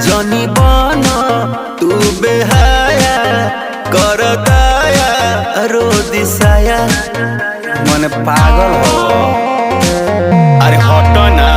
जनी बन तू बेहाया कर दया रो दिसाया मन पागल हो। अरे हटो ना